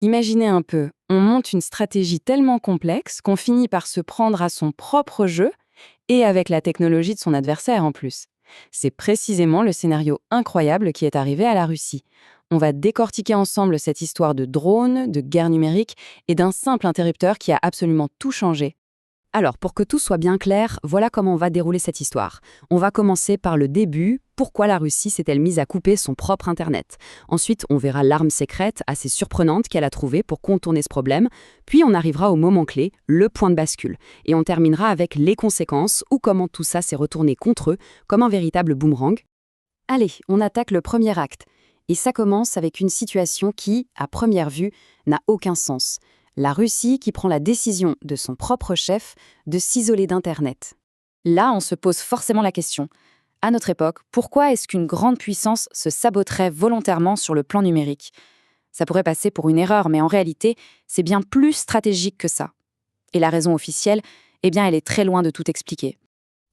Imaginez un peu, on monte une stratégie tellement complexe qu'on finit par se prendre à son propre jeu et avec la technologie de son adversaire en plus. C'est précisément le scénario incroyable qui est arrivé à la Russie. On va décortiquer ensemble cette histoire de drone, de guerre numérique et d'un simple interrupteur qui a absolument tout changé. Alors, pour que tout soit bien clair, voilà comment on va dérouler cette histoire. On va commencer par le début. Pourquoi la Russie s'est-elle mise à couper son propre Internet? Ensuite, on verra l'arme secrète assez surprenante qu'elle a trouvée pour contourner ce problème. Puis on arrivera au moment clé, le point de bascule. Et on terminera avec les conséquences ou comment tout ça s'est retourné contre eux comme un véritable boomerang. Allez, on attaque le premier acte. Et ça commence avec une situation qui, à première vue, n'a aucun sens. La Russie qui prend la décision de son propre chef de s'isoler d'Internet. Là, on se pose forcément la question. À notre époque, pourquoi est-ce qu'une grande puissance se saboterait volontairement sur le plan numérique? Ça pourrait passer pour une erreur, mais en réalité, c'est bien plus stratégique que ça. Et la raison officielle, eh bien, elle est très loin de tout expliquer.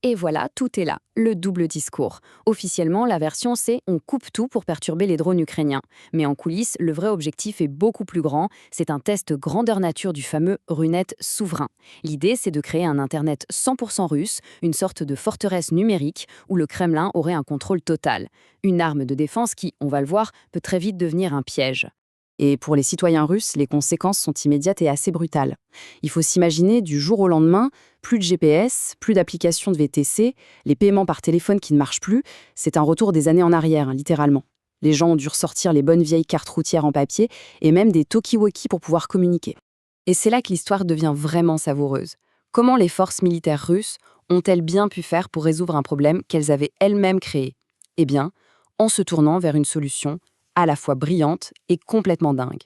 Et voilà, tout est là, le double discours. Officiellement, la version c'est on coupe tout pour perturber les drones ukrainiens. Mais en coulisses, le vrai objectif est beaucoup plus grand. C'est un test grandeur nature du fameux RUNET souverain. L'idée, c'est de créer un Internet 100% russe, une sorte de forteresse numérique où le Kremlin aurait un contrôle total. Une arme de défense qui, on va le voir, peut très vite devenir un piège. Et pour les citoyens russes, les conséquences sont immédiates et assez brutales. Il faut s'imaginer du jour au lendemain, plus de GPS, plus d'applications de VTC, les paiements par téléphone qui ne marchent plus, c'est un retour des années en arrière, littéralement. Les gens ont dû ressortir les bonnes vieilles cartes routières en papier et même des talkie-walkie pour pouvoir communiquer. Et c'est là que l'histoire devient vraiment savoureuse. Comment les forces militaires russes ont-elles bien pu faire pour résoudre un problème qu'elles avaient elles-mêmes créé? Eh bien, en se tournant vers une solution à la fois brillante et complètement dingue.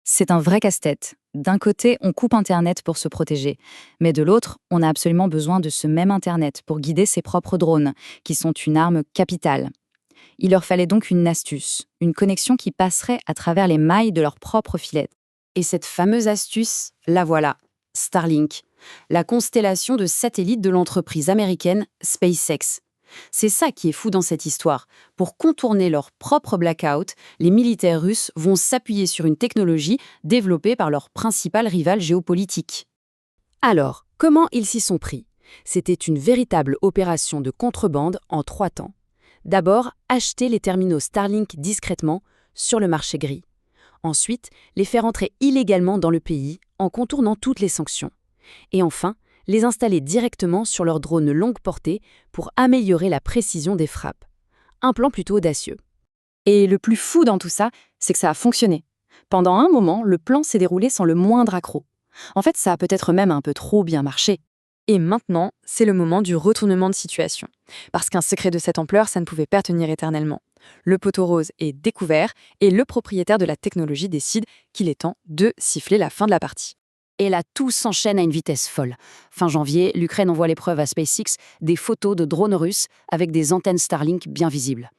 C'est un vrai casse-tête. D'un côté, on coupe Internet pour se protéger, mais de l'autre, on a absolument besoin de ce même Internet pour guider ses propres drones, qui sont une arme capitale. Il leur fallait donc une astuce, une connexion qui passerait à travers les mailles de leur propre filet. Et cette fameuse astuce, la voilà, Starlink, la constellation de satellites de l'entreprise américaine SpaceX. C'est ça qui est fou dans cette histoire. Pour contourner leur propre blackout, les militaires russes vont s'appuyer sur une technologie développée par leur principal rival géopolitique. Alors, comment ils s'y sont pris? C'était une véritable opération de contrebande en 3 temps. D'abord, acheter les terminaux Starlink discrètement sur le marché gris. Ensuite, les faire entrer illégalement dans le pays en contournant toutes les sanctions. Et enfin, les installer directement sur leurs drones longue portée pour améliorer la précision des frappes. Un plan plutôt audacieux. Et le plus fou dans tout ça, c'est que ça a fonctionné. Pendant un moment, le plan s'est déroulé sans le moindre accroc. En fait, ça a peut-être même un peu trop bien marché. Et maintenant, c'est le moment du retournement de situation. Parce qu'un secret de cette ampleur, ça ne pouvait pas tenir éternellement. Le poteau rose est découvert et le propriétaire de la technologie décide qu'il est temps de siffler la fin de la partie. Et là, tout s'enchaîne à une vitesse folle. Fin janvier, l'Ukraine envoie l'épreuve à SpaceX des photos de drones russes avec des antennes Starlink bien visibles.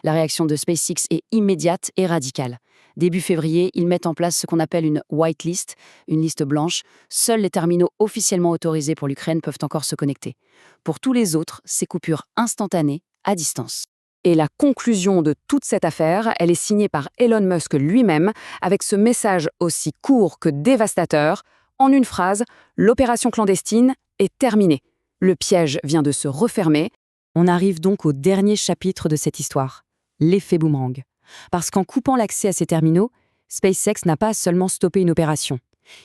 La réaction de SpaceX est immédiate et radicale. Début février, ils mettent en place ce qu'on appelle une whitelist, une liste blanche. Seuls les terminaux officiellement autorisés pour l'Ukraine peuvent encore se connecter. Pour tous les autres, c'est coupure instantanée, à distance. Et la conclusion de toute cette affaire, elle est signée par Elon Musk lui-même, avec ce message aussi court que dévastateur. En une phrase, l'opération clandestine est terminée. Le piège vient de se refermer. On arrive donc au dernier chapitre de cette histoire, l'effet boomerang. Parce qu'en coupant l'accès à ces terminaux, SpaceX n'a pas seulement stoppé une opération.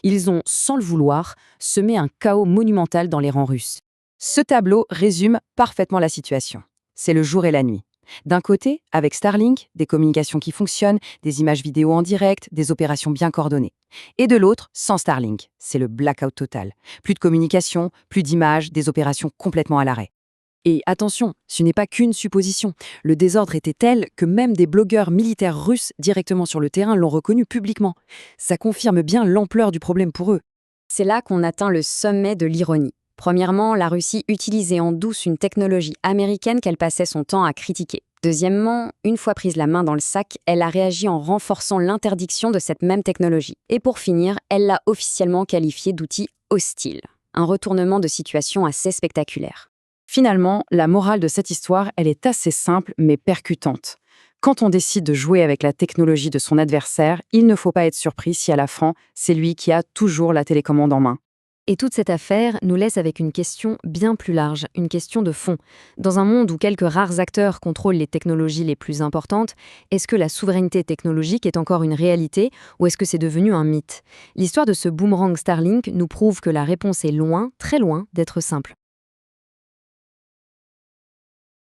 Ils ont, sans le vouloir, semé un chaos monumental dans les rangs russes. Ce tableau résume parfaitement la situation. C'est le jour et la nuit. D'un côté, avec Starlink, des communications qui fonctionnent, des images vidéo en direct, des opérations bien coordonnées. Et de l'autre, sans Starlink, c'est le blackout total. Plus de communication, plus d'images, des opérations complètement à l'arrêt. Et attention, ce n'est pas qu'une supposition. Le désordre était tel que même des blogueurs militaires russes directement sur le terrain l'ont reconnu publiquement. Ça confirme bien l'ampleur du problème pour eux. C'est là qu'on atteint le sommet de l'ironie. Premièrement, la Russie utilisait en douce une technologie américaine qu'elle passait son temps à critiquer. Deuxièmement, une fois prise la main dans le sac, elle a réagi en renforçant l'interdiction de cette même technologie. Et pour finir, elle l'a officiellement qualifiée d'outil hostile. Un retournement de situation assez spectaculaire. Finalement, la morale de cette histoire, elle est assez simple mais percutante. Quand on décide de jouer avec la technologie de son adversaire, il ne faut pas être surpris si à la fin, c'est lui qui a toujours la télécommande en main. Et toute cette affaire nous laisse avec une question bien plus large, une question de fond. Dans un monde où quelques rares acteurs contrôlent les technologies les plus importantes, est-ce que la souveraineté technologique est encore une réalité ou est-ce que c'est devenu un mythe? L'histoire de ce boomerang Starlink nous prouve que la réponse est loin, très loin, d'être simple.